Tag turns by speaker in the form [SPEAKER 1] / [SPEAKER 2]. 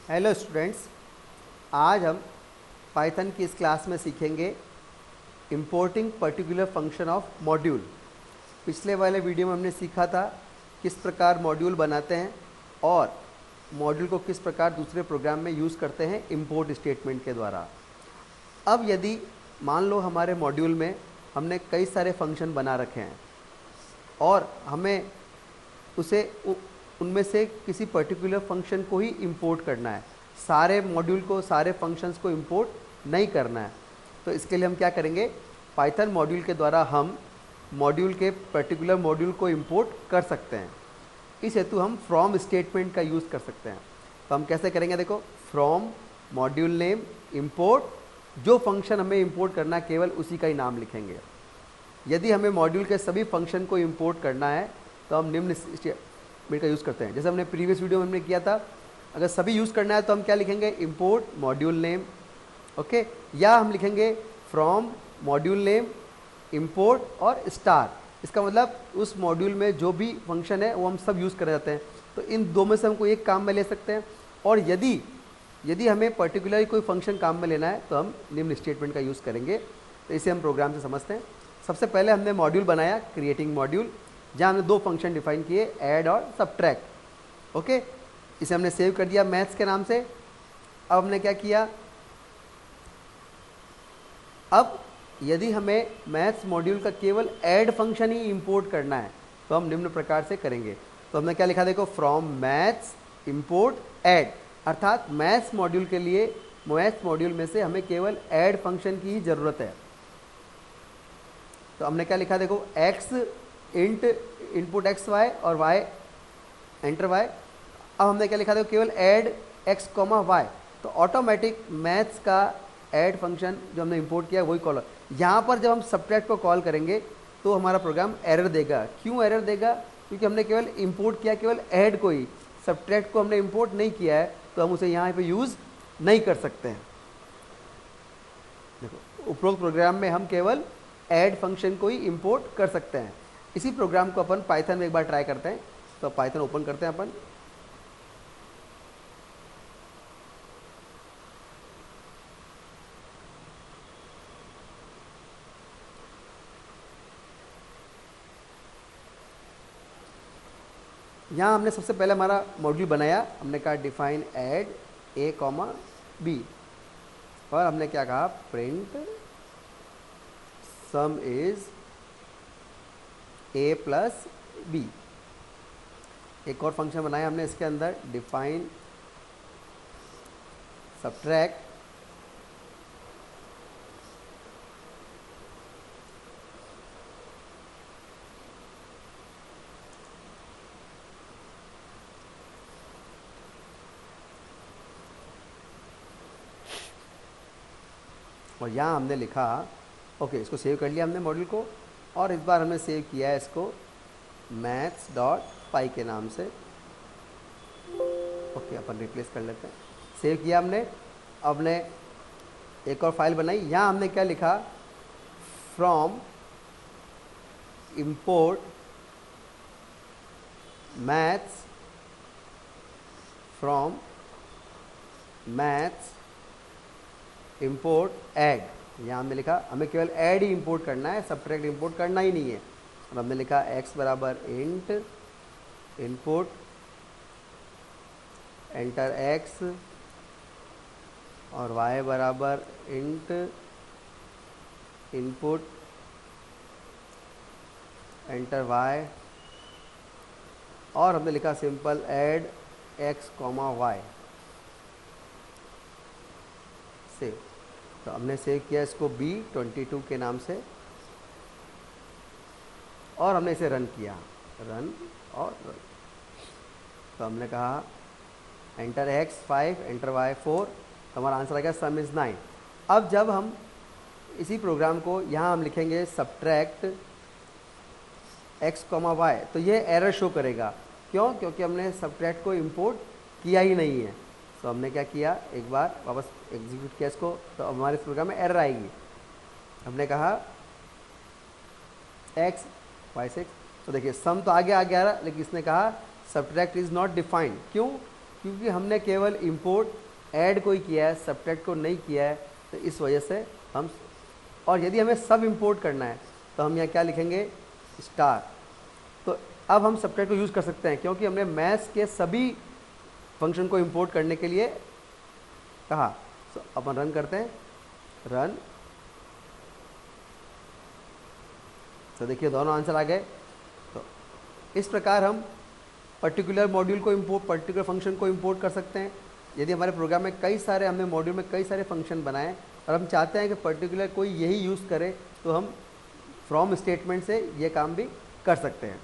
[SPEAKER 1] Hello students, आज हम Python की इस क्लास में सीखेंगे importing particular function of module. पिछले वाले वीडियो में हमने सीखा था किस प्रकार मॉड्यूल बनाते हैं और मॉड्यूल को किस प्रकार दूसरे प्रोग्राम में यूज़ करते हैं इंपोर्ट स्टेटमेंट के द्वारा। अब यदि मान लो हमारे मॉड्यूल में हमने कई सारे फंक्शन बना रखे हैं और हमें उनमें से किसी पर्टिकुलर फंक्शन को ही इंपोर्ट करना है, सारे मॉड्यूल को, सारे फंक्शंस को इंपोर्ट नहीं करना है। तो इसके लिए हम क्या करेंगे, पाइथन मॉड्यूल के द्वारा हम मॉड्यूल के पर्टिकुलर मॉड्यूल को इंपोर्ट कर सकते हैं। इस हेतु हम फ्रॉम स्टेटमेंट का यूज़ कर सकते हैं। तो हम कैसे करेंगे, देखो, फ्रॉम मॉड्यूल नेम इंपोर्ट, जो फंक्शन हमें इंपोर्ट करना है केवल उसी का ही नाम लिखेंगे। यदि हमें मॉड्यूल के सभी फंक्शन को इंपोर्ट करना है तो हम निम्न स्टेटमेंट का यूज़ करते हैं। जैसे हमने प्रीवियस वीडियो में हमने किया था, अगर सभी यूज़ करना है तो हम क्या लिखेंगे, इंपोर्ट मॉड्यूल नेम, ओके, या हम लिखेंगे फ्रॉम मॉड्यूल नेम इंपोर्ट और स्टार। इसका मतलब उस मॉड्यूल में जो भी फंक्शन है वो हम सब यूज़ कर जाते हैं। तो इन दो में से हमको एक काम में ले सकते हैं। और यदि हमें पर्टिकुलरली कोई फंक्शन काम में लेना है तो हम निम्न स्टेटमेंट का यूज़ करेंगे। तो इसे हम प्रोग्राम से समझते हैं। सबसे पहले हमने मॉड्यूल बनाया, क्रिएटिंग मॉड्यूल, जहाँ हमने दो फंक्शन डिफाइन किए, ऐड और सबट्रैक्ट। ओके, इसे हमने सेव कर दिया मैथ्स के नाम से। अब हमने क्या किया, अब यदि हमें मैथ्स मॉड्यूल का केवल ऐड फंक्शन ही इंपोर्ट करना है तो हम निम्न प्रकार से करेंगे। तो हमने क्या लिखा, देखो, फ्रॉम मैथ्स इंपोर्ट ऐड, अर्थात मैथ्स मॉड्यूल के लिए मैथ्स मॉड्यूल में से हमें केवल ऐड फंक्शन की ही ज़रूरत है। तो हमने क्या लिखा, देखो, X int input X Y और वाई एंटर वाई। अब हमने क्या लिखा, देखो, केवल ऐड एक्स कॉमा वाई। तो ऑटोमेटिक मैथ्स का ऐड फंक्शन जो हमने इंपोर्ट किया वही कॉल। यहाँ पर जब हम सबट्रैक्ट को कॉल करेंगे तो हमारा प्रोग्राम एरर देगा। क्यों एरर देगा, क्योंकि हमने केवल इंपोर्ट किया केवल ऐड को ही, सबट्रैक्ट को हमने इंपोर्ट नहीं किया है, तो हम उसे यहाँ पे यूज़ नहीं कर सकते हैं। देखो, उपरोक्त प्रोग्राम में हम केवल ऐड फंक्शन को ही इंपोर्ट कर सकते हैं। इसी प्रोग्राम को अपन पाइथन में एक बार ट्राई करते हैं। तो पाइथन ओपन करते हैं अपन। यहाँ हमने सबसे पहले हमारा मॉड्यूल बनाया, हमने कहा define add A comma B, और हमने क्या कहा, print sum is A plus B. एक और फंक्शन बनाया हमने इसके अंदर, डिफाइन सबट्रैक्ट और यहाँ हमने लिखा, ओके, इसको सेव कर लिया हमने मॉड्यूल को। और इस बार हमने सेव किया है इसको मैथ्स डॉट पाई के नाम से। ओके, अपन रिप्लेस कर लेते हैं। सेव किया हमने। अब हमने एक और फाइल बनाई, यहाँ हमने क्या लिखा, from import maths, from maths import add. यहाँ हमने लिखा हमें केवल ऐड ही इंपोर्ट करना है, सबट्रैक्ट इंपोर्ट करना ही नहीं है। और हमने लिखा x बराबर इंट इनपुट एंटर x और y बराबर इंट इनपुट एंटर y, और हमने लिखा simple add x comma y। Save. तो हमने सेव किया इसको B22 के नाम से और हमने इसे रन किया, रन और रन। तो हमने कहा एंटर x 5 एंटर y 4, तो हमारा आंसर आ गया सम इज़ 9। अब जब हम इसी प्रोग्राम को यहाँ हम लिखेंगे सबट्रैक्ट x कॉमा वाई, तो ये एरर शो करेगा। क्यों, क्योंकि हमने सबट्रैक्ट को इंपोर्ट किया ही नहीं है। तो हमने क्या किया, एक बार वापस एग्जीक्यूट किया इसको, तो हमारे प्रोग्राम में एरर आएगी। हमने कहा x y6, तो देखिए सम तो आगे आ गया, लेकिन इसने कहा सबट्रैक्ट इज नॉट डिफाइंड। क्यों, क्योंकि हमने केवल इंपोर्ट ऐड कोई किया है, सब्ट्रैक्ट को नहीं किया है, तो इस वजह से हम, और यदि हमें सब इंपोर्ट करना है तो हम यहाँ क्या लिखेंगे, स्टार। तो अब हम सब्ट्रैक्ट को यूज़ कर सकते हैं क्योंकि हमने मैथ्स के सभी फंक्शन को इंपोर्ट करने के लिए कहा। तो अपन रन करते हैं, रन। तो देखिए दोनों आंसर आ गए। तो इस प्रकार हम पर्टिकुलर मॉड्यूल को इंपोर्ट, पर्टिकुलर फंक्शन को इंपोर्ट कर सकते हैं। यदि हमारे प्रोग्राम में कई सारे, हमने मॉड्यूल में कई सारे फंक्शन बनाए और हम चाहते हैं कि पर्टिकुलर कोई यही यूज़ करे, तो हम फ्रॉम स्टेटमेंट से ये काम भी कर सकते हैं।